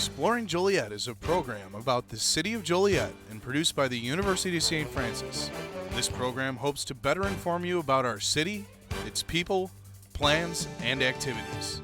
Exploring Joliet is a program about the city of Joliet and produced by the University of St. Francis. This program hopes to better inform you about our city, its people, plans, and activities.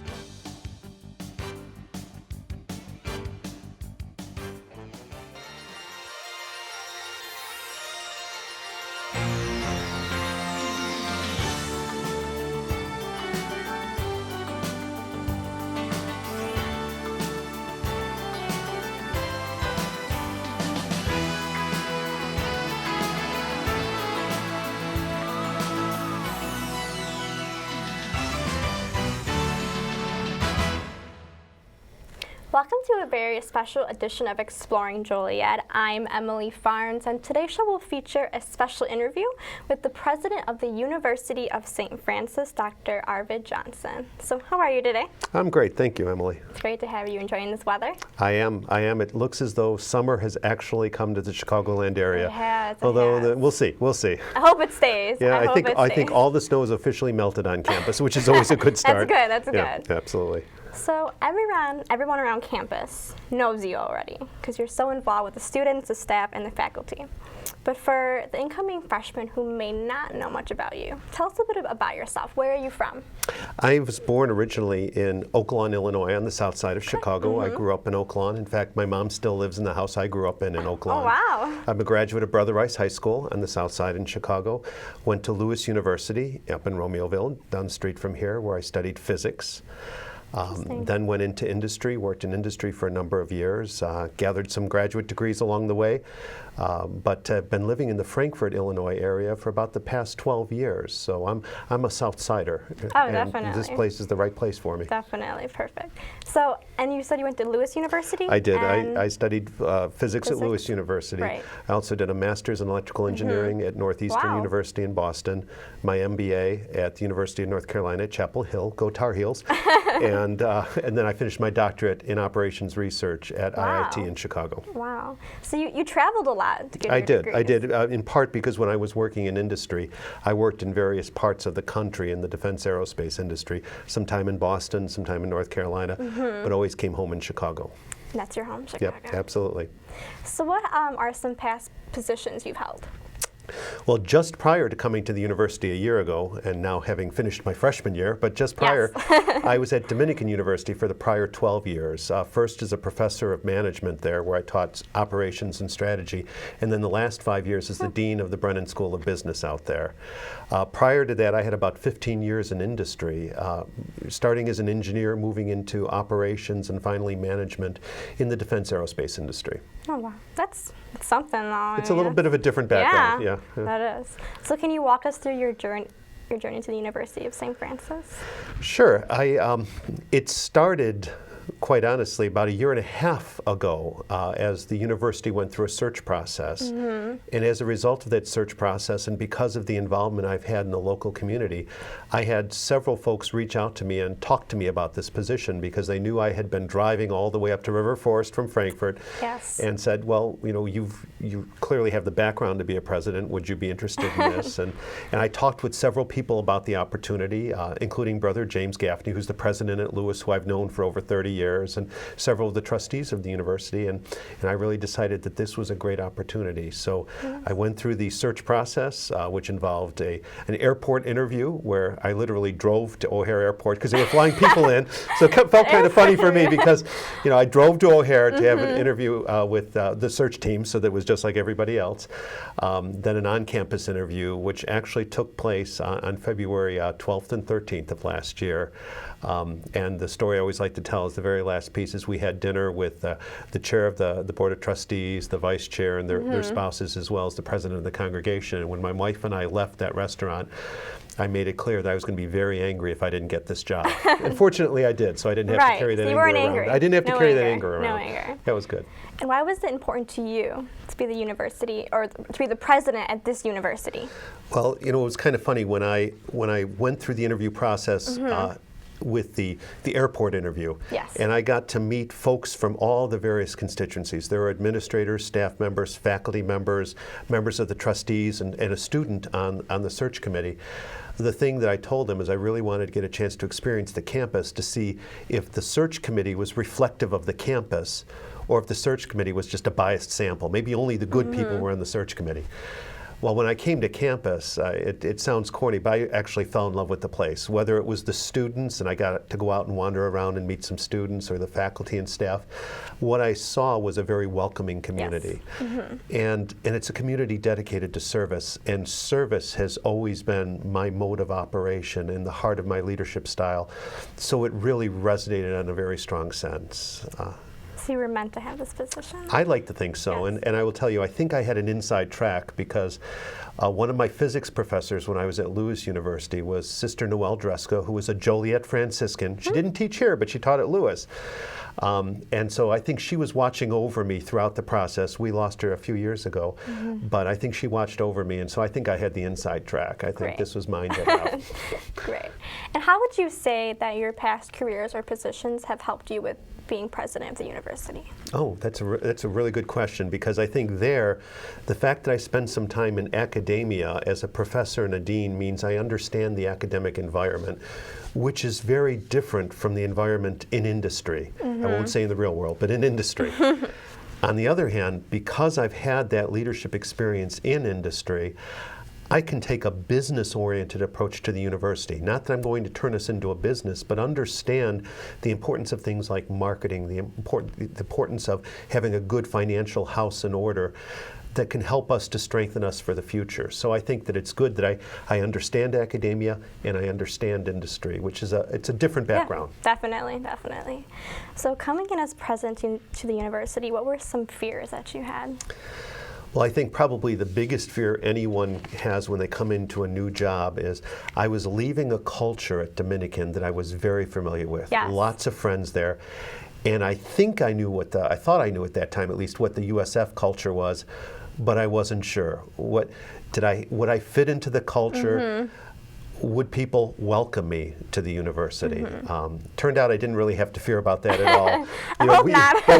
Welcome to a very special edition of Exploring Joliet. I'm Emily Farnes, and today's show will feature a special interview with the president of the University of St. Francis, Dr. Arvid Johnson. So how are you today? I'm great, thank you, Emily. It's great to have you enjoying this weather. I am. It looks as though summer has actually come to the Chicagoland area. It has. Although we'll see. I hope it stays. Yeah, I think all the snow is officially melted on campus, which is always a good start. That's good. Yeah, absolutely. So everyone around campus knows you already because you're so involved with the students, the staff, and the faculty. But for the incoming freshmen who may not know much about you, tell us a bit about yourself. Where are you from? I was born originally in Oak Lawn, Illinois, on the south side of Chicago. I grew up in Oak Lawn. In fact, my mom still lives in the house I grew up in Oak Lawn. Oh, wow. I'm a graduate of Brother Rice High School on the south side in Chicago. Went to Lewis University up in Romeoville, down the street from here, where I studied physics. Then went into industry, worked in industry for a number of years, gathered some graduate degrees along the way, but have been living in the Frankfort, Illinois area for about the past 12 years. So I'm a South Sider. Oh, and definitely. This place is the right place for me. Definitely, perfect. So, and you said you went to Lewis University? I did. I studied physics at Lewis University. Right. I also did a master's in electrical engineering at Northeastern University in Boston, my MBA at the University of North Carolina at Chapel Hill, go Tar Heels, and then I finished my doctorate in operations research at IIT in Chicago. Wow. So you traveled a lot to get I your did. degrees. I did, in part because when I was working in industry, I worked in various parts of the country in the defense aerospace industry, some time in Boston, some time in North Carolina, but always came home in Chicago. That's your home, Chicago. Yep, absolutely. So what are some past positions you've held? Well, just prior to coming to the university a year ago, and now having finished my freshman year, but just prior, I was at Dominican University for the prior 12 years. First as a professor of management there, where I taught operations and strategy, and then the last 5 years as the dean of the Brennan School of Business out there. Prior to that, I had about 15 years in industry, starting as an engineer, moving into operations, and finally management in the defense aerospace industry. Oh, wow. That's something, though. It's a little bit of a different background. Yeah. That is. So can you walk us through your journey to the University of St. Francis? Sure. It started, quite honestly, about a year and a half ago as the university went through a search process. And as a result of that search process, and because of the involvement I've had in the local community, I had several folks reach out to me and talk to me about this position because they knew I had been driving all the way up to River Forest from Frankfort and said, well, you clearly have the background to be a president. Would you be interested in this? And I talked with several people about the opportunity, including Brother James Gaffney, who's the president at Lewis, who I've known for over 30 years, and several of the trustees of the university, and I really decided that this was a great opportunity. So I went through the search process, which involved an airport interview where I literally drove to O'Hare Airport because they were flying people in. So it felt kind of funny for me because, I drove to O'Hare to have an interview with the search team, so that was just like everybody else. Then an on-campus interview, which actually took place on February 12th and 13th of last year. And the story I always like to tell is the very last piece is we had dinner with the chair of the Board of Trustees, the vice chair, and their spouses, as well as the president of the congregation. And when my wife and I left that restaurant, I made it clear that I was going to be very angry if I didn't get this job. And fortunately, I did, so I didn't have to carry that anger around. Angry. I didn't have to carry that anger No around. anger. That was good. And why was it important to you to be the university, or to be the president at this university? Well, it was kind of funny when I went through the interview process. with the airport interview. Yes. And I got to meet folks from all the various constituencies. There were administrators, staff members, faculty members, members of the trustees, and a student on the search committee. The thing that I told them is I really wanted to get a chance to experience the campus to see if the search committee was reflective of the campus or if the search committee was just a biased sample. Maybe only the good people were on the search committee. Well, when I came to campus, it sounds corny, but I actually fell in love with the place. Whether it was the students, and I got to go out and wander around and meet some students, or the faculty and staff, what I saw was a very welcoming community. Yes. And it's a community dedicated to service, and service has always been my mode of operation and the heart of my leadership style. So it really resonated in a very strong sense. So you were meant to have this position? I like to think so, Yes. and I will tell you, I think I had an inside track because one of my physics professors when I was at Lewis University was Sister Noelle Dreska, who was a Joliet Franciscan. She didn't teach here, but she taught at Lewis. And so I think she was watching over me throughout the process. We lost her a few years ago, but I think she watched over me, and so I think I had the inside track. I think Great. this was mine to have. Great. And how would you say that your past careers or positions have helped you with being president of the university? Oh, that's a really good question, because I think the fact that I spent some time in academia as a professor and a dean means I understand the academic environment, which is very different from the environment in industry. I won't say in the real world, but in industry. On the other hand, because I've had that leadership experience in industry, I can take a business-oriented approach to the university. Not that I'm going to turn us into a business, but understand the importance of things like marketing, the importance of having a good financial house in order that can help us to strengthen us for the future. So I think that it's good that I understand academia and I understand industry, which is it's a different background. Yeah, definitely, definitely. So coming in as president to the university, what were some fears that you had? Well, I think probably the biggest fear anyone has when they come into a new job is I was leaving a culture at Dominican that I was very familiar with. Yes. Lots of friends there. And I think I knew I thought I knew at that time at least what the USF culture was, but I wasn't sure. Would I fit into the culture? Would people welcome me to the university? Turned out I didn't really have to fear about that at all. Well,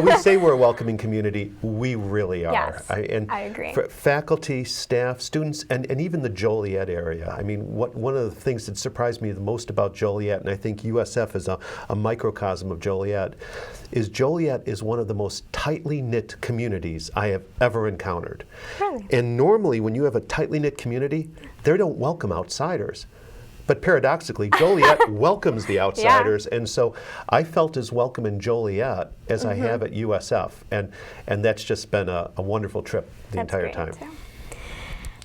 we say we're a welcoming community. We really are. Yes, I agree. For faculty, staff, students, and even the Joliet area. I mean, one of the things that surprised me the most about Joliet, and I think USF is a microcosm of Joliet, is Joliet is one of the most tightly knit communities I have ever encountered. Really? And normally when you have a tightly knit community, they don't welcome outsiders. But paradoxically, Joliet welcomes the outsiders, and so I felt as welcome in Joliet as I have at USF, and that's just been a wonderful trip the entire time. Too.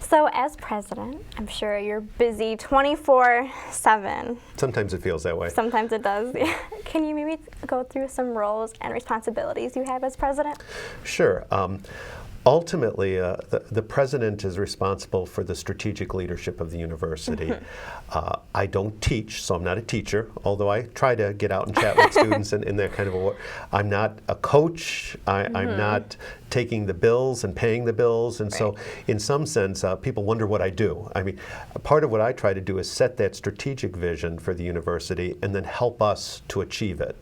So as president, I'm sure you're busy 24/7. Sometimes it feels that way. Sometimes it does. Can you maybe go through some roles and responsibilities you have as president? Sure. Ultimately, the president is responsible for the strategic leadership of the university. I don't teach, so I'm not a teacher, although I try to get out and chat with students in that kind of a way. I'm not a coach. I'm not taking the bills and paying the bills, and so in some sense, people wonder what I do. I mean, part of what I try to do is set that strategic vision for the university and then help us to achieve it.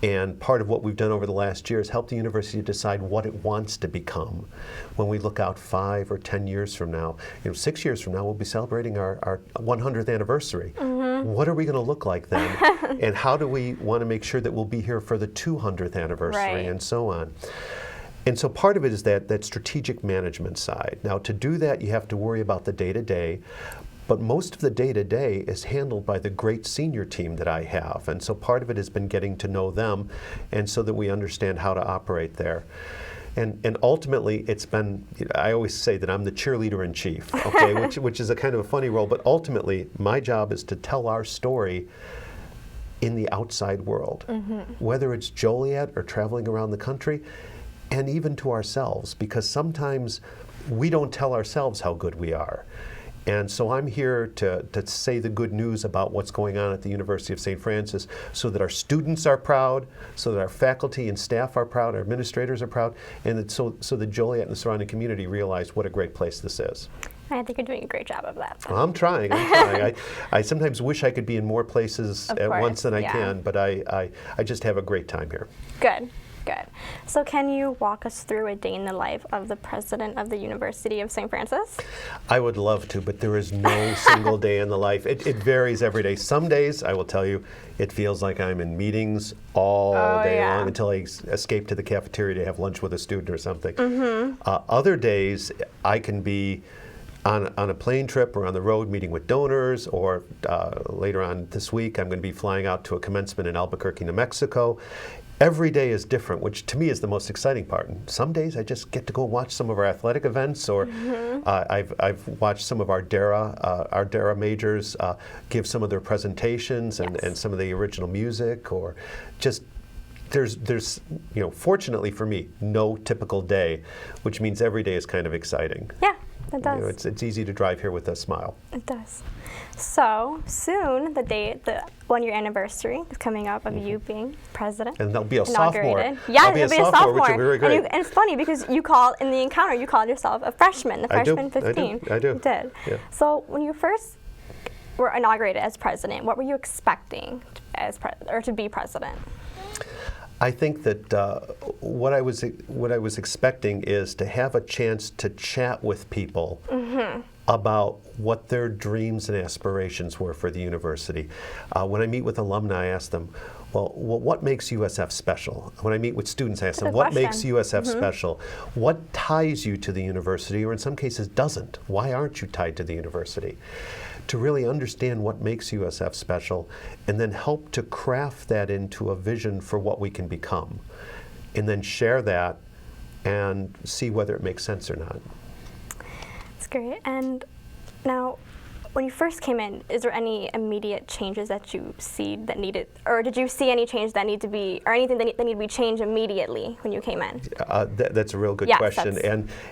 And part of what we've done over the last year is help the university decide what it wants to become. When we look out 5 or 10 years from now, 6 years from now, we'll be celebrating our 100th anniversary. What are we going to look like then? And how do we want to make sure that we'll be here for the 200th anniversary and so on? And so part of it is that strategic management side. Now, to do that, you have to worry about the day-to-day. But most of the day-to-day is handled by the great senior team that I have. And so part of it has been getting to know them and so that we understand how to operate there. And ultimately, it's been, I always say that I'm the cheerleader in chief, okay, which is a kind of a funny role. But ultimately, my job is to tell our story in the outside world, whether it's Joliet or traveling around the country, and even to ourselves, because sometimes we don't tell ourselves how good we are. And so I'm here to say the good news about what's going on at the University of St. Francis so that our students are proud, so that our faculty and staff are proud, our administrators are proud, and that so the Joliet and the surrounding community realize what a great place this is. I think you're doing a great job of that. Well, I'm trying. I sometimes wish I could be in more places Of at course, once than I yeah. can, but I just have a great time here. Good. So can you walk us through a day in the life of the president of the University of St. Francis? I would love to, but there is no single day in the life. It varies every day. Some days, I will tell you, it feels like I'm in meetings all day long until I escape to the cafeteria to have lunch with a student or something. Other days, I can be on a plane trip or on the road meeting with donors, or later on this week, I'm going to be flying out to a commencement in Albuquerque, New Mexico. Every day is different, which to me is the most exciting part. And some days I just get to go watch some of our athletic events, or I've watched some of our DARA majors give some of their presentations and some of the original music, or just there's fortunately for me, no typical day, which means every day is kind of exciting. Yeah, it does. It's easy to drive here with a smile. It does. So soon, the 1-year anniversary is coming up of you being president. And there'll be a inaugurated. sophomore. Yeah, I'll be a sophomore, which will be very great. And it's funny because you called in the encounter, you called yourself a freshman, the freshman 15. I do. You did. Yeah. So when you first were inaugurated as president, what were you expecting to be president? I think that what I was expecting is to have a chance to chat with people about what their dreams and aspirations were for the university. When I meet with alumni, I ask them, well, what makes USF special? When I meet with students, I ask them, what makes USF special? What ties you to the university, or in some cases doesn't? Why aren't you tied to the university? To really understand what makes USF special, and then help to craft that into a vision for what we can become, and then share that and see whether it makes sense or not. That's great. And now, when you first came in, is there any immediate changes that you see that needed, or did you see any change that need to be, or anything that need to be changed immediately when you came in? That's a real good question.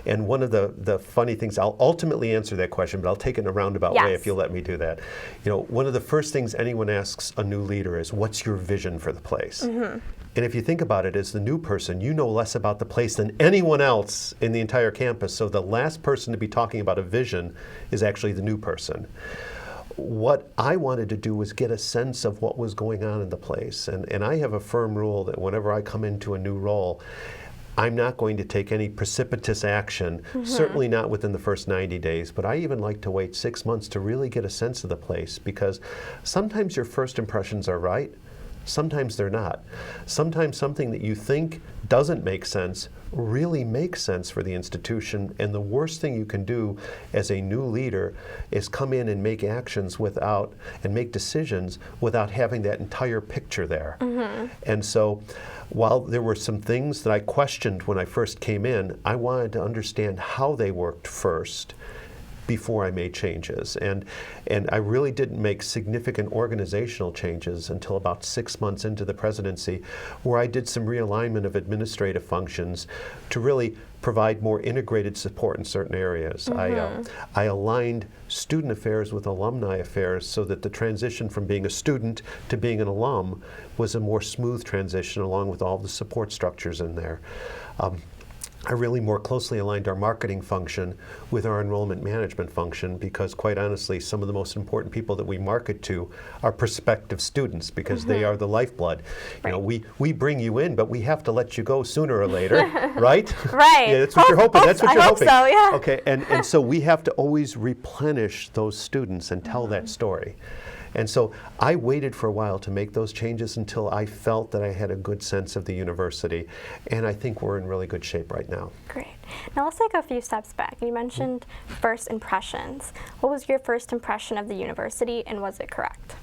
And one of the funny things, I'll ultimately answer that question, but I'll take it in a roundabout way if you'll let me do that. One of the first things anyone asks a new leader is, what's your vision for the place? And if you think about it, as the new person, you know less about the place than anyone else in the entire campus. So the last person to be talking about a vision is actually the new person. What I wanted to do was get a sense of what was going on in the place. And I have a firm rule that whenever I come into a new role, I'm not going to take any precipitous action, certainly not within the first 90 days, but I even like to wait 6 months to really get a sense of the place, because sometimes your first impressions are right, sometimes they're not. Sometimes something that you think doesn't make sense really makes sense for the institution, and the worst thing you can do as a new leader is come in and make actions and make decisions without having that entire picture there. And so while there were some things that I questioned when I first came in, I wanted to understand how they worked first before I made changes. And I really didn't make significant organizational changes until about 6 months into the presidency, where I did some realignment of administrative functions to really provide more integrated support in certain areas. I aligned student affairs with alumni affairs so that the transition from being a student to being an alum was a more smooth transition, along with all the support structures in there. I really more closely aligned our marketing function with our enrollment management function, because quite honestly, some of the most important people that we market to are prospective students, because they are the lifeblood. We bring you in, but we have to let you go sooner or later, right? Right. Yeah, that's what you're hoping. That's what you're hoping. I hope so, yeah. Okay, and so we have to always replenish those students and tell that story. And so I waited for a while to make those changes until I felt that I had a good sense of the university. And I think we're in really good shape right now. Great. Now let's take a few steps back. You mentioned first impressions. What was your first impression of the university, and was it correct?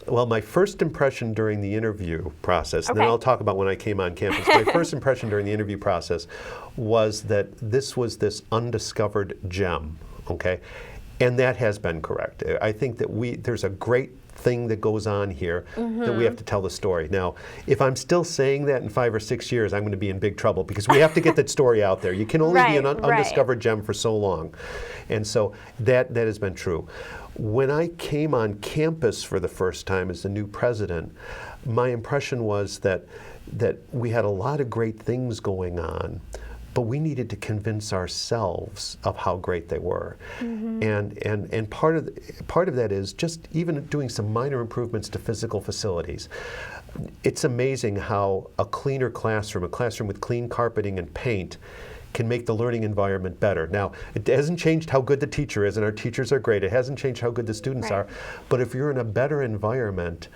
Well, my first impression during the interview process, and then I'll talk about when I came on campus. My first impression during the interview process was that this was this undiscovered gem, okay? And that has been correct. I think that there's a great thing that goes on here that we have to tell the story. Now, if I'm still saying that in 5 or 6 years, I'm going to be in big trouble, because we have to get that story out there. You can only be an undiscovered gem for so long. And so that has been true. When I came on campus for the first time as the new president, my impression was that we had a lot of great things going on, but we needed to convince ourselves of how great they were. And part of that is just even doing some minor improvements to physical facilities. It's amazing how a cleaner classroom, a classroom with clean carpeting and paint, can make the learning environment better. Now, it hasn't changed how good the teacher is, and our teachers are great. It hasn't changed how good the students are. But if you're in a better environment,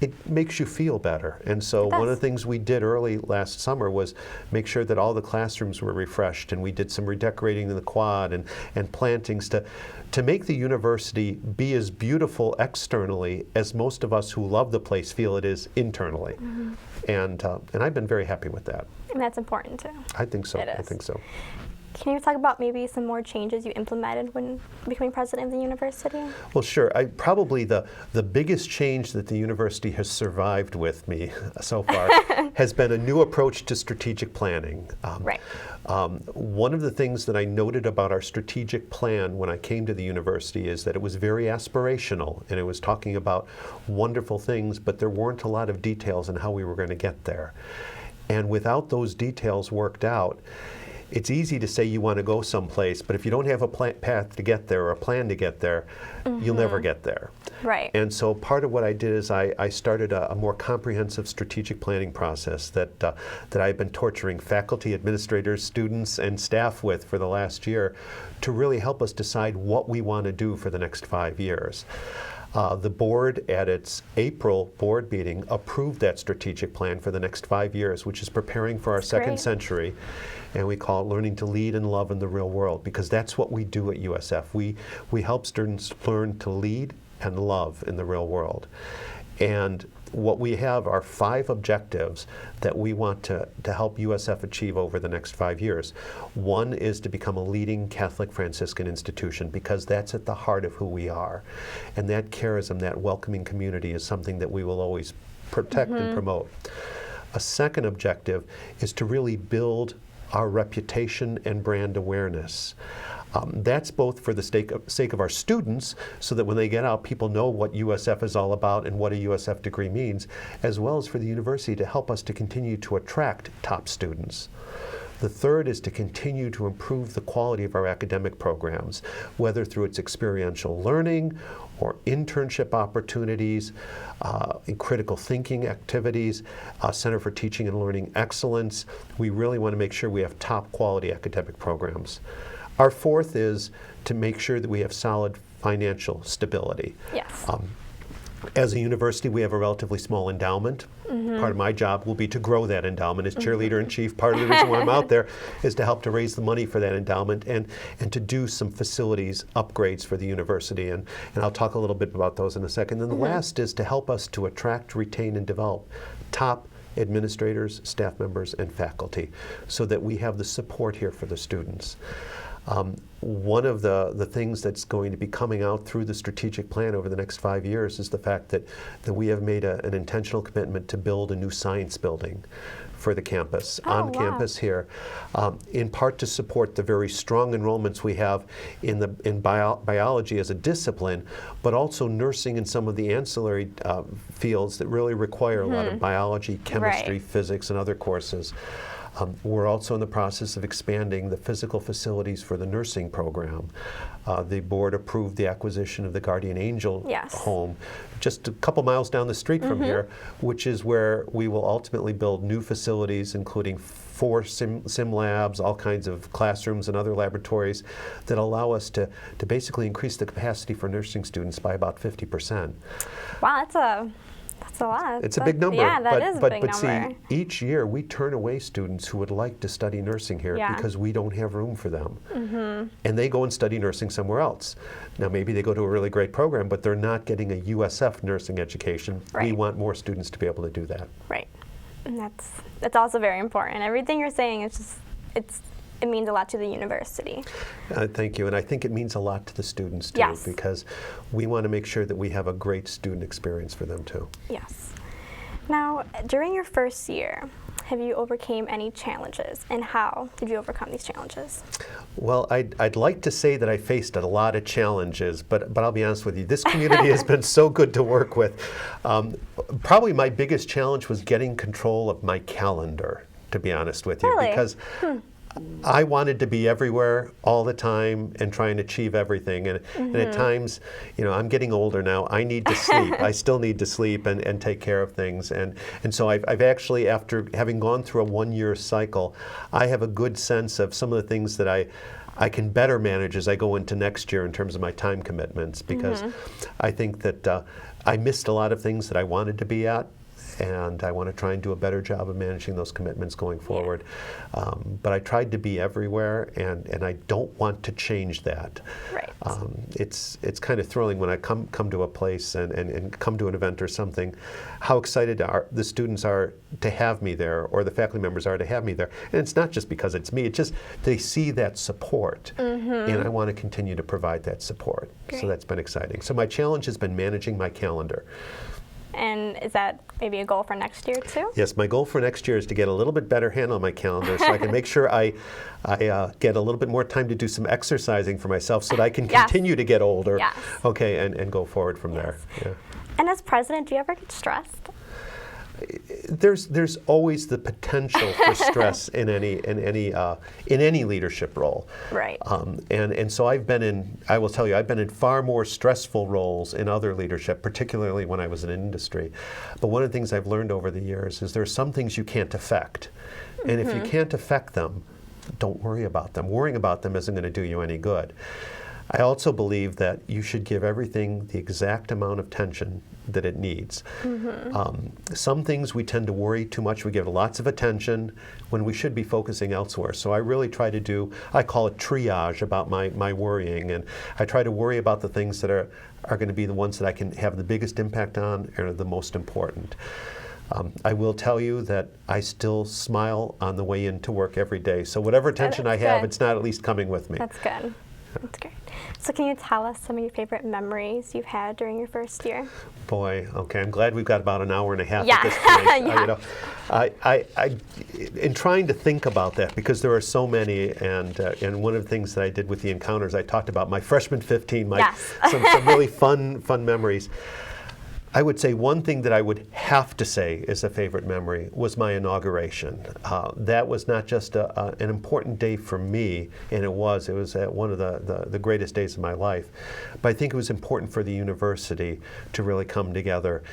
it makes you feel better. And so one of the things we did early last summer was make sure that all the classrooms were refreshed, and we did some redecorating in the quad and plantings to make the university be as beautiful externally as most of us who love the place feel it is internally. And I've been very happy with that. And that's important too. I think so. It is. I think so. Can you talk about maybe some more changes you implemented when becoming president of the university? Well, sure. Probably the biggest change that the university has survived with me so far has been a new approach to strategic planning. One of the things that I noted about our strategic plan when I came to the university is that it was very aspirational, and it was talking about wonderful things, but there weren't a lot of details on how we were going to get there. And without those details worked out, it's easy to say you want to go someplace, but if you don't have a path to get there or a plan to get there, you'll never get there. Right. And so part of what I did is I started a more comprehensive strategic planning process that I've been torturing faculty, administrators, students, and staff with for the last year to really help us decide what we want to do for the next 5 years. The board, at its April board meeting, approved that strategic plan for the next 5 years, which is preparing for our second century. And we call it Learning to Lead and Love in the Real World, because that's what we do at USF. We help students learn to lead and love in the real world. And what we have are 5 objectives that we want to help USF achieve over the next 5 years. One is to become a leading Catholic Franciscan institution, because that's at the heart of who we are. And that charism, that welcoming community, is something that we will always protect and promote. A second objective is to really build our reputation and brand awareness. That's both for the sake of our students, so that when they get out, people know what USF is all about and what a USF degree means, as well as for the university to help us to continue to attract top students. The third is to continue to improve the quality of our academic programs, whether through its experiential learning or internship opportunities, critical thinking activities, Center for Teaching and Learning Excellence. We really want to make sure we have top quality academic programs. Our fourth is to make sure that we have solid financial stability. Yes. As a university, we have a relatively small endowment. Part of my job will be to grow that endowment as cheerleader-in-chief. Part of the reason why I'm out there is to help to raise the money for that endowment and to do some facilities upgrades for the university. And I'll talk a little bit about those in a second. And the last is to help us to attract, retain, and develop top administrators, staff members, and faculty, so that we have the support here for the students. One of the things that's going to be coming out through the strategic plan over the next 5 years is the fact that we have made an intentional commitment to build a new science building for the campus, on campus here, in part to support the very strong enrollments we have in biology as a discipline, but also nursing and some of the ancillary fields that really require a lot of biology, chemistry, physics, and other courses. We're also in the process of expanding the physical facilities for the nursing program. The board approved the acquisition of the Guardian Angel home just a couple miles down the street from here, which is where we will ultimately build new facilities, including 4 sim labs, all kinds of classrooms and other laboratories that allow us to basically increase the capacity for nursing students by about 50%. Wow, that's a lot. It's a big number. Yeah, that is a big number. But see, each year we turn away students who would like to study nursing here because we don't have room for them. And they go and study nursing somewhere else. Now, maybe they go to a really great program, but they're not getting a USF nursing education. We want more students to be able to do that. Right. And that's also very important. Everything you're saying is just, it means a lot to the university. Thank you, and I think it means a lot to the students too, because we want to make sure that we have a great student experience for them too. Yes. Now, during your first year, have you overcame any challenges, and how did you overcome these challenges? Well, I'd like to say that I faced a lot of challenges, but I'll be honest with you, this community has been so good to work with. Probably my biggest challenge was getting control of my calendar, to be honest with you, because I wanted to be everywhere all the time and try and achieve everything. And at times, I'm getting older now. I need to sleep. I still need to sleep and take care of things. And so I've actually, after having gone through a 1-year cycle, I have a good sense of some of the things that I can better manage as I go into next year in terms of my time commitments, because I think that I missed a lot of things that I wanted to be at. And I want to try and do a better job of managing those commitments going forward. But I tried to be everywhere, and I don't want to change that. Right. It's kind of thrilling when I come to a place and come to an event or something, how excited the students are to have me there, or the faculty members are to have me there. And it's not just because it's me, it's just they see that support, and I want to continue to provide that support. Great. So that's been exciting. So my challenge has been managing my calendar. And is that maybe a goal for next year too? Yes, my goal for next year is to get a little bit better handle on my calendar so I can make sure I get a little bit more time to do some exercising for myself so that I can continue to get older. Yes. Okay, and go forward from there. Yeah. And as president, do you ever get stressed? There's always the potential for stress in any leadership role. Right. And so I will tell you, I've been in far more stressful roles in other leadership, particularly when I was in industry. But one of the things I've learned over the years is there are some things you can't affect. And if you can't affect them, don't worry about them. Worrying about them isn't going to do you any good. I also believe that you should give everything the exact amount of attention that it needs. Some things we tend to worry too much. We give lots of attention when we should be focusing elsewhere. So I really try to do, I call it triage about my worrying, and I try to worry about the things that are going to be the ones that I can have the biggest impact on and are the most important. I will tell you that I still smile on the way into work every day. So whatever tension I have, it's not at least coming with me. That's good. That's great. So can you tell us some of your favorite memories you've had during your first year? Boy, okay, I'm glad we've got about an hour and a half Yeah. at this point. Yeah. In trying to think about that, because there are so many, and one of the things that I did with the encounters, I talked about my freshman 15, some really fun memories. I would say one thing that I would have to say is a favorite memory was my inauguration. That was not just an important day for me, and it was one of the greatest days of my life. But I think it was important for the university to really come together.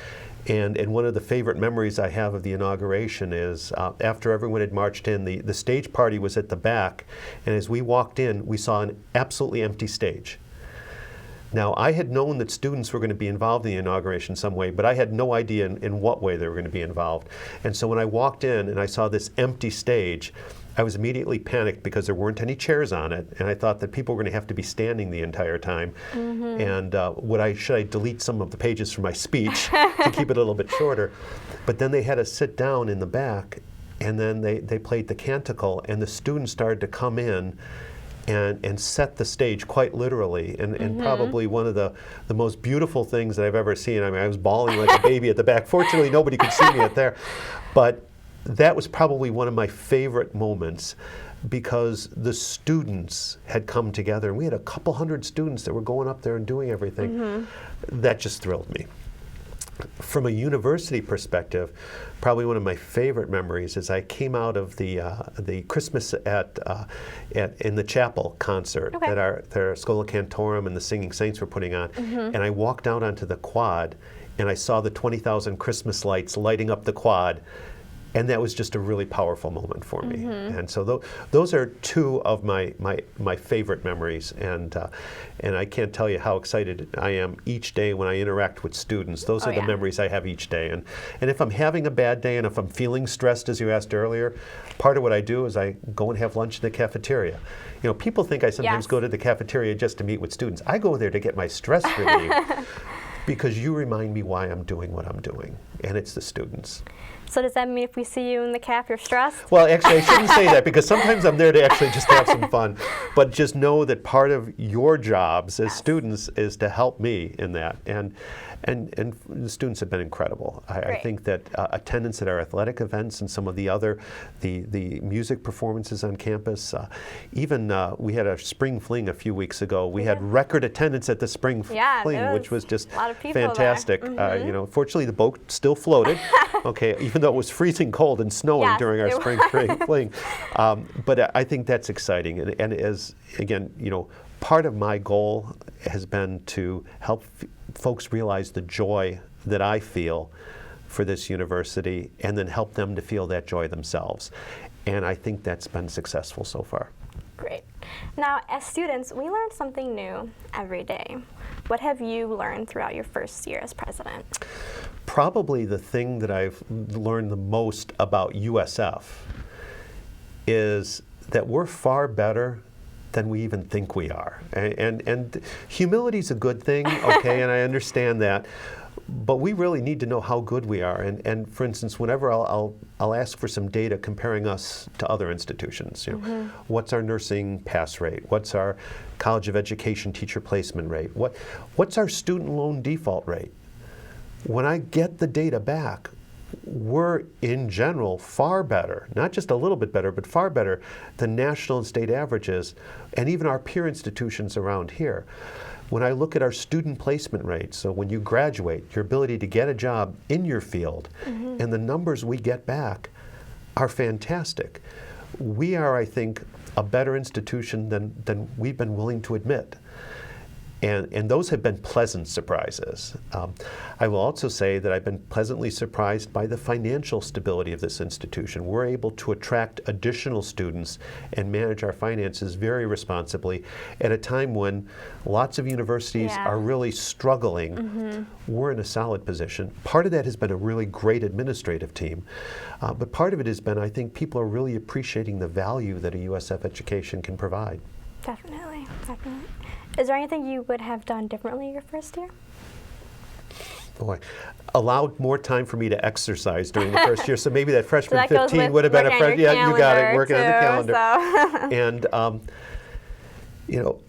And one of the favorite memories I have of the inauguration is after everyone had marched in, the stage party was at the back, and as we walked in, we saw an absolutely empty stage. Now, I had known that students were going to be involved in the inauguration some way, but I had no idea in what way they were going to be involved. And so when I walked in and I saw this empty stage, I was immediately panicked because there weren't any chairs on it, and I thought that people were going to have to be standing the entire time. And should I delete some of the pages from my speech to keep it a little bit shorter? But then they had us sit down in the back, and then they played the canticle, and the students started to come in and set the stage quite literally, and probably one of the most beautiful things that I've ever seen. I mean, I was bawling like a baby at the back. Fortunately, nobody could see me up there. But that was probably one of my favorite moments, because the students had come together, and we had a couple hundred students that were going up there and doing everything. That just thrilled me. From a university perspective, probably one of my favorite memories is I came out of the Christmas in the chapel concert that our Schola Cantorum and the Singing Saints were putting on, and I walked out onto the quad, and I saw the 20,000 Christmas lights lighting up the quad. And that was just a really powerful moment for me. And so those are two of my favorite memories. And I can't tell you how excited I am each day when I interact with students. Those are the memories I have each day. And if I'm having a bad day and if I'm feeling stressed, as you asked earlier, part of what I do is I go and have lunch in the cafeteria. You know, people think I sometimes go to the cafeteria just to meet with students. I go there to get my stress relieved because you remind me why I'm doing what I'm doing, and it's the students. So does that mean if we see you in the caf, you're stressed? Well, actually, I shouldn't say that, because sometimes I'm there to actually just have some fun. But just know that part of your jobs as students is to help me in that. And the students have been incredible. I think that attendance at our athletic events and some of the other, the music performances on campus, even we had a spring fling a few weeks ago. We had record attendance at the spring fling, which was just a lot of people fantastic. Fortunately, the boat still floated. Okay, even though it was freezing cold and snowing Yes, during our it spring fling. But I think that's exciting, and as again, part of my goal has been to help folks realize the joy that I feel for this university, and then help them to feel that joy themselves. And I think that's been successful so far. Great. Now, as students, we learn something new every day. What have you learned throughout your first year as president? Probably the thing that I've learned the most about USF is that we're far better than we even think we are. And humility is a good thing, okay, and I understand that. But we really need to know how good we are. And for instance, whenever I'll ask for some data comparing us to other institutions, what's our nursing pass rate? What's our College of Education teacher placement rate? What's our student loan default rate? When I get the data back, we're in general far better, not just a little bit better, but far better than national and state averages, and even our peer institutions around here. When I look at our student placement rate, so when you graduate, your ability to get a job in your field, and the numbers we get back are fantastic. We are, I think, a better institution than we've been willing to admit. And those have been pleasant surprises. I will also say that I've been pleasantly surprised by the financial stability of this institution. We're able to attract additional students and manage our finances very responsibly at a time when lots of universities are really struggling. We're in a solid position. Part of that has been a really great administrative team, but part of it has been, I think, people are really appreciating the value that a USF education can provide. Definitely, definitely. Is there anything you would have done differently your first year? Boy, allowed more time for me to exercise during the first year, so maybe that freshman So that 15 would have been a freshman. Yeah, you got it, working on the calendar. So. And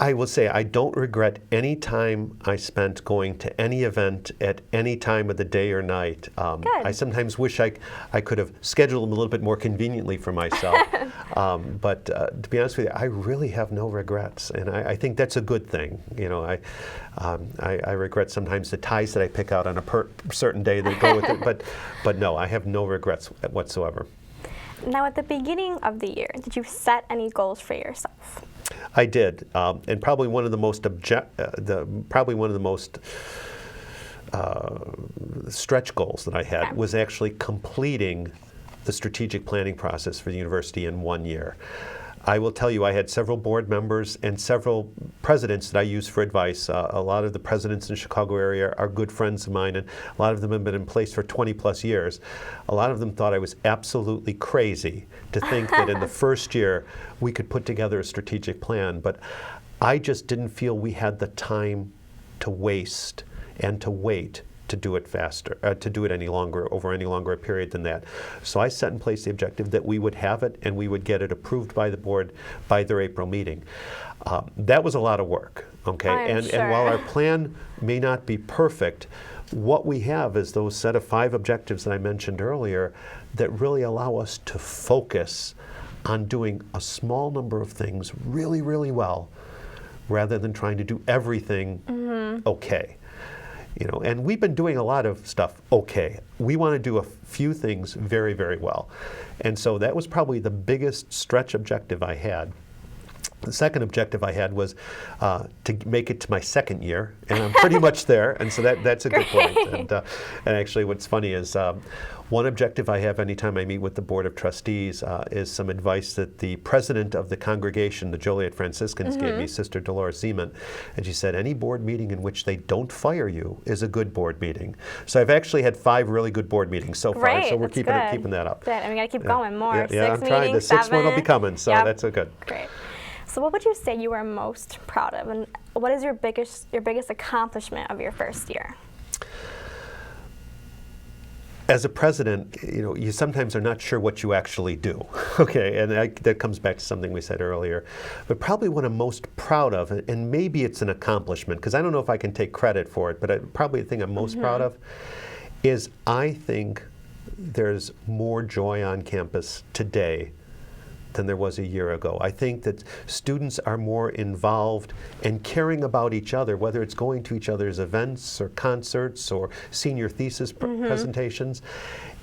I will say I don't regret any time I spent going to any event at any time of the day or night. I sometimes wish I could have scheduled them a little bit more conveniently for myself. But to be honest with you, I really have no regrets, and I think that's a good thing. I regret sometimes the ties that I pick out on a certain day that go with it, but no, I have no regrets whatsoever. Now, at the beginning of the year, did you set any goals for yourself? I did, and probably one of the most stretch goals that I had was actually completing the strategic planning process for the university in 1 year. I will tell you, I had several board members and several presidents that I use for advice. A lot of the presidents in the Chicago area are good friends of mine, and a lot of them have been in place for 20 plus years. A lot of them thought I was absolutely crazy to think that in the first year we could put together a strategic plan, but I just didn't feel we had the time to waste and to wait to do it faster, to do it over any longer a period than that. So I set in place the objective that we would have it and we would get it approved by the board by their April meeting. That was a lot of work, okay? And while our plan may not be perfect, what we have is those set of 5 objectives that I mentioned earlier that really allow us to focus on doing a small number of things really, really well, rather than trying to do everything okay. And we've been doing a lot of stuff okay. We want to do a few things very, very well. And so that was probably the biggest stretch objective I had. The second objective I had was to make it to my second year, and I'm pretty much there, and so that's a good point. And actually what's funny is one objective I have anytime I meet with the Board of Trustees is some advice that the president of the congregation, the Joliet Franciscans, gave me, Sister Dolores Zeman, and she said, any board meeting in which they don't fire you is a good board meeting. So I've actually had 5 really good board meetings so far, so we're keeping that up. Good, and we got to keep going more. Yeah, 6 I'm trying. The 6th one will be coming, so that's a good. Great. So what would you say you are most proud of, and what is your biggest accomplishment of your first year? As a president, you sometimes are not sure what you actually do, okay? And that comes back to something we said earlier. But probably what I'm most proud of, and maybe it's an accomplishment, because I don't know if I can take credit for it, but probably the thing I'm most proud of is I think there's more joy on campus today than there was a year ago. I think that students are more involved and caring about each other, whether it's going to each other's events or concerts or senior thesis presentations.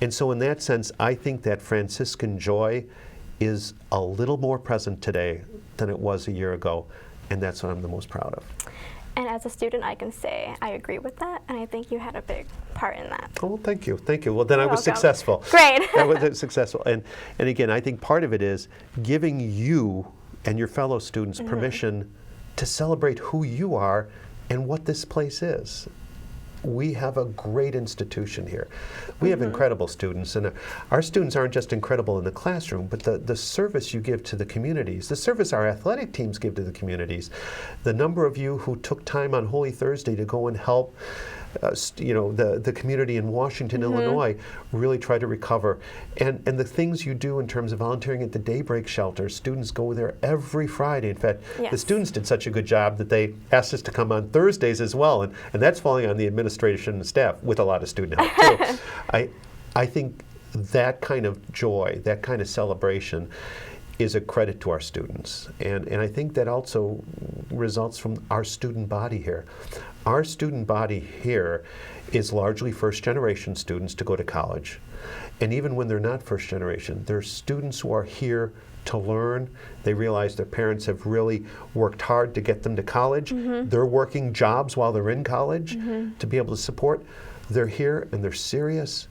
And so in that sense, I think that Franciscan joy is a little more present today than it was a year ago, and that's what I'm the most proud of. And as a student, I can say I agree with that, and I think you had a big part in that. Oh, thank you, thank you. Well, then You're I was welcome. successful. Great. I was successful. And again, I think part of it is giving you and your fellow students permission to celebrate who you are and what this place is. We have a great institution here. We have incredible students, and our students aren't just incredible in the classroom, but the service you give to the communities, the service our athletic teams give to the communities, the number of you who took time on Holy Thursday to go and help the community in Washington, Illinois, really try to recover. And the things you do in terms of volunteering at the Daybreak Shelter, students go there every Friday. In fact, the students did such a good job that they asked us to come on Thursdays as well, and that's falling on the administration and staff with a lot of student help too. I think that kind of joy, that kind of celebration is a credit to our students. And I think that also results from our student body here. Our student body here is largely first-generation students to go to college. And even when they're not first-generation, they're students who are here to learn. They realize their parents have really worked hard to get them to college. They're working jobs while they're in college to be able to support. They're here and they're serious,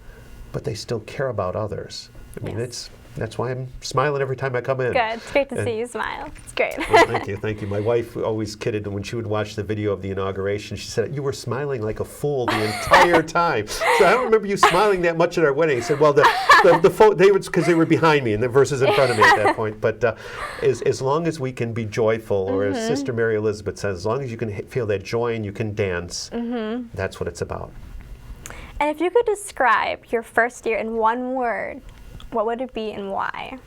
but they still care about others. I mean, that's why I'm smiling every time I come in. Good. It's great to see you smile. It's great. Well, thank you, thank you. My wife always kidded when she would watch the video of the inauguration. She said, "You were smiling like a fool the entire time." So I don't remember you smiling that much at our wedding. I said, "Well, they were because they were behind me and the verses in front of me at that point." But as long as we can be joyful, or as Sister Mary Elizabeth says, as long as you can feel that joy and you can dance, that's what it's about. And if you could describe your first year in one word, what would it be and why?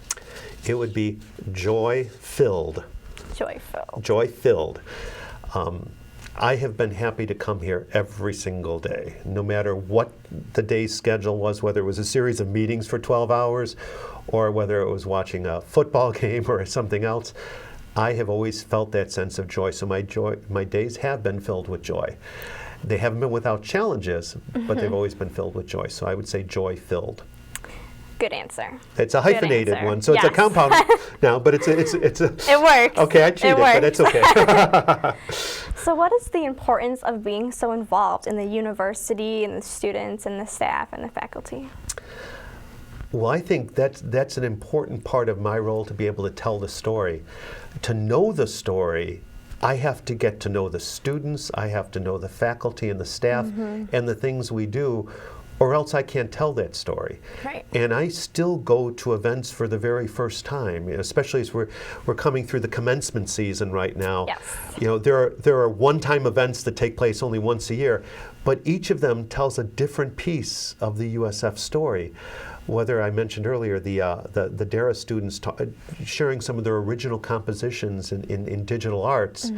It would be joy-filled. Joy-filled. Joy-filled. I have been happy to come here every single day, no matter what the day's schedule was, whether it was a series of meetings for 12 hours or whether it was watching a football game or something else. I have always felt that sense of joy, so my days have been filled with joy. They haven't been without challenges, but they've always been filled with joy, so I would say joy-filled. Good answer. It's a hyphenated one, so it's a compound now, but it's a. It works. Okay, I cheated, but it's okay. So what is the importance of being so involved in the university and the students and the staff and the faculty? Well, I think that's an important part of my role, to be able to tell the story. To know the story, I have to get to know the students, I have to know the faculty and the staff and the things we do, or else I can't tell that story. Right. And I still go to events for the very first time, especially as we're coming through the commencement season right now. Yes. You know, there are one-time events that take place only once a year, but each of them tells a different piece of the USF story. Whether I mentioned earlier the DARA students sharing some of their original compositions in digital arts.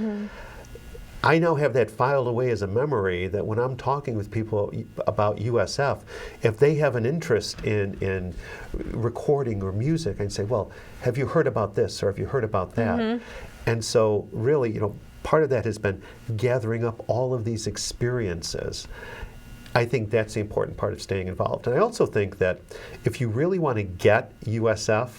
I now have that filed away as a memory, that when I'm talking with people about USF, if they have an interest in recording or music, I say, well, have you heard about this or have you heard about that? And so really, you know, part of that has been gathering up all of these experiences. I think that's the important part of staying involved. And I also think that if you really want to get USF,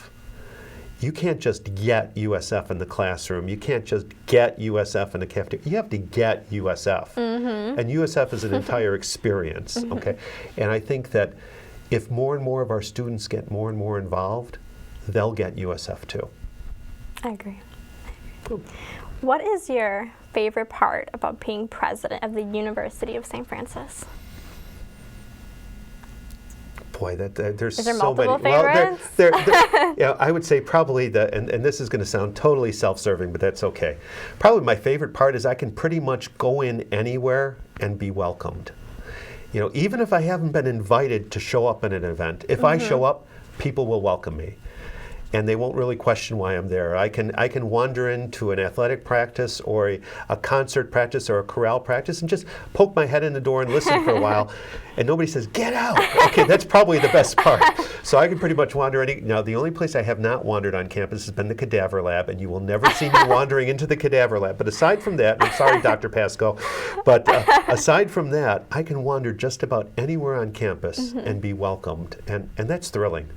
you can't just get USF in the classroom. You can't just get USF in the cafeteria. You have to get USF. And USF is an entire experience, okay? And I think that if more and more of our students get more and more involved, they'll get USF too. I agree. What is your favorite part about being president of the University of St. Francis? Boy, there's Is there so many. multiple favorites? Well, yeah, I would say probably and this is going to sound totally self-serving, but that's okay. Probably my favorite part is I can pretty much go in anywhere and be welcomed. You know, even if I haven't been invited to show up at an event, if I show up, people will welcome me. and they won't really question why I'm there. I can wander into an athletic practice or a concert practice or a chorale practice and just poke my head in the door and listen for a while, and nobody says, "Get out!" Okay, that's probably the best part. So I can pretty much wander now, the only place I have not wandered on campus has been the cadaver lab, and you will never see me wandering into the cadaver lab. But aside from that, I'm sorry, Dr. Pasco, but aside from that, I can wander just about anywhere on campus and be welcomed, and that's thrilling.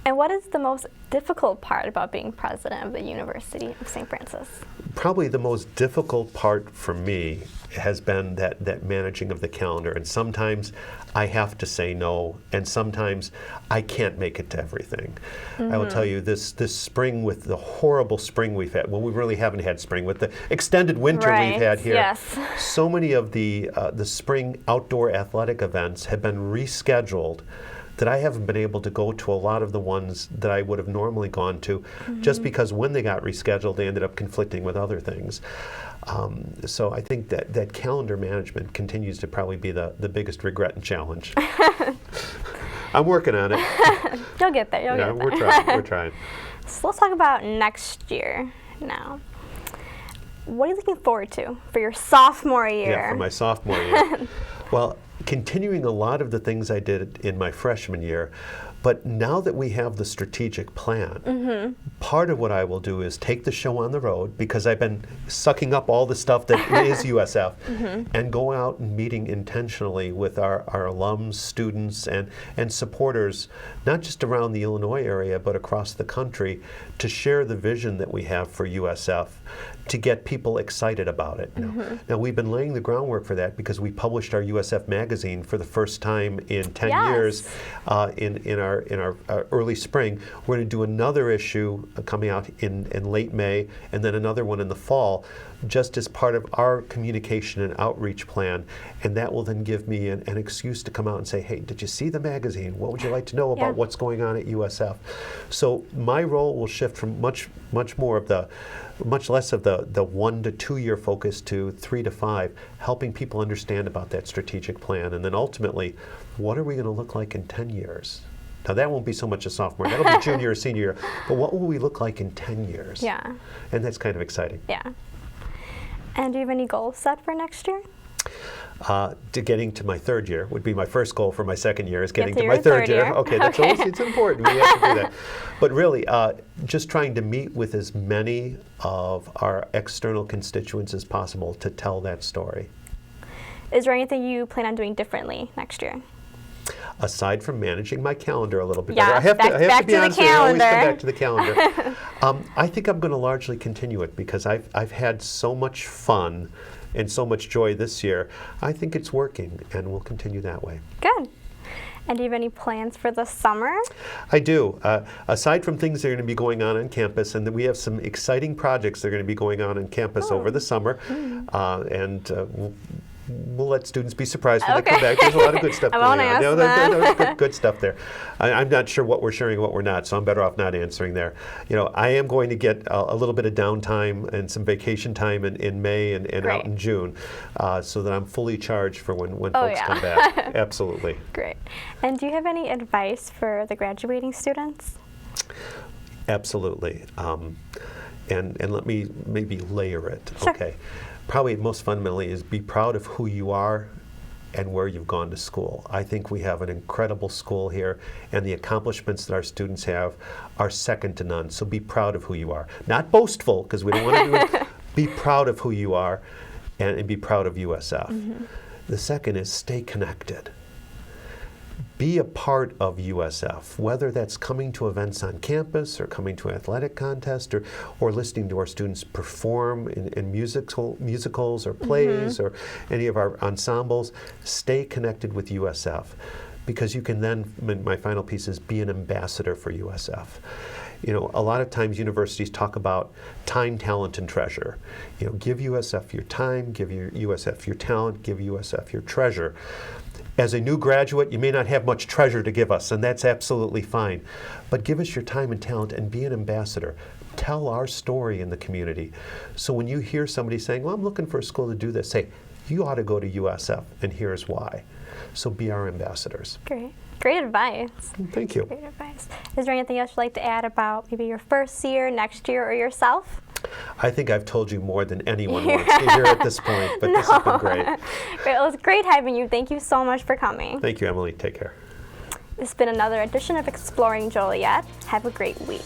And what is the most difficult part about being president of the University of St. Francis? Probably the most difficult part for me has been that managing of the calendar. And sometimes I have to say no, and sometimes I can't make it to everything. I will tell you, this spring, with the horrible spring we've had, well, we really haven't had spring, with the extended winter we've had here, yes. so many of the spring outdoor athletic events have been rescheduled that I haven't been able to go to a lot of the ones that I would have normally gone to, just because when they got rescheduled, they ended up conflicting with other things. So I think that calendar management continues to probably be the biggest regret and challenge. I'm working on it. You'll get there. You'll get there. We're trying. So let's talk about next year now. What are you looking forward to for your sophomore year? Yeah, for my sophomore year. Well, continuing a lot of the things I did in my freshman year, but now that we have the strategic plan, part of what I will do is take the show on the road, because I've been sucking up all the stuff that is USF, and go out and meeting intentionally with our alums, students, and supporters, not just around the Illinois area, but across the country, to share the vision that we have for USF, to get people excited about it. Now, we've been laying the groundwork for that because we published our USF magazine for the first time in 10 years in our early spring. We're going to do another issue coming out in late May, and then another one in the fall, just as part of our communication and outreach plan. And that will then give me an excuse to come out and say, "Hey, did you see the magazine? What would you like to know about what's going on at USF?" So my role will shift from much less of the 1 to 2 year focus to 3 to 5, helping people understand about that strategic plan, and then ultimately, what are we going to look like in 10 years? Now, that won't be so much a sophomore, that'll be junior or senior year, but what will we look like in 10 years? Yeah. And that's kind of exciting. Yeah. And do you have any goals set for next year? To getting to my third year would be my first goal for my second year, is getting to your my third year. year. Okay, that's always, it's important. We have to do that. But really, just trying to meet with as many of our external constituents as possible to tell that story. Is there anything you plan on doing differently next year? Aside from managing my calendar a little bit Yeah, better, I have to be honest, I always come back to the calendar. I think I'm going to largely continue it because I've had so much fun and so much joy this year. I think it's working, and we'll continue that way. Good. And do you have any plans for the summer? I do. Aside from things that are going to be going on campus, and we have some exciting projects that are going to be going on campus over the summer, and we'll let students be surprised when they come back. There's a lot of good stuff going on. There's good stuff there. I'm not sure what we're sharing and what we're not, so I'm better off not answering there. I am going to get a little bit of downtime and some vacation time in May and out in June, so that I'm fully charged for when folks come back. Absolutely. Great. And do you have any advice for the graduating students? Absolutely. And let me maybe layer it. Sure. Okay. Probably most fundamentally is be proud of who you are and where you've gone to school. I think we have an incredible school here, and the accomplishments that our students have are second to none. So be proud of who you are. Not boastful, because we don't want to do it. Be proud of who you are, and be proud of USF. The second is stay connected. Be a part of USF, whether that's coming to events on campus or coming to an athletic contest or listening to our students perform in musicals or plays or any of our ensembles. Stay connected with USF, because you can then, my final piece is, be an ambassador for USF. A lot of times universities talk about time, talent, and treasure. Give USF your time, give USF your talent, give USF your treasure. As a new graduate, you may not have much treasure to give us, and that's absolutely fine. But give us your time and talent and be an ambassador. Tell our story in the community. So when you hear somebody saying, "Well, I'm looking for a school to do this," say, "You ought to go to USF, and here's why." So be our ambassadors. Great. Great advice. Thank you. Great advice. Is there anything else you'd like to add about maybe your first year, next year, or yourself? I think I've told you more than anyone wants to hear at this point, but this has been great. Great. It was great having you. Thank you so much for coming. Thank you, Emily. Take care. This has been another edition of Exploring Joliet. Have a great week.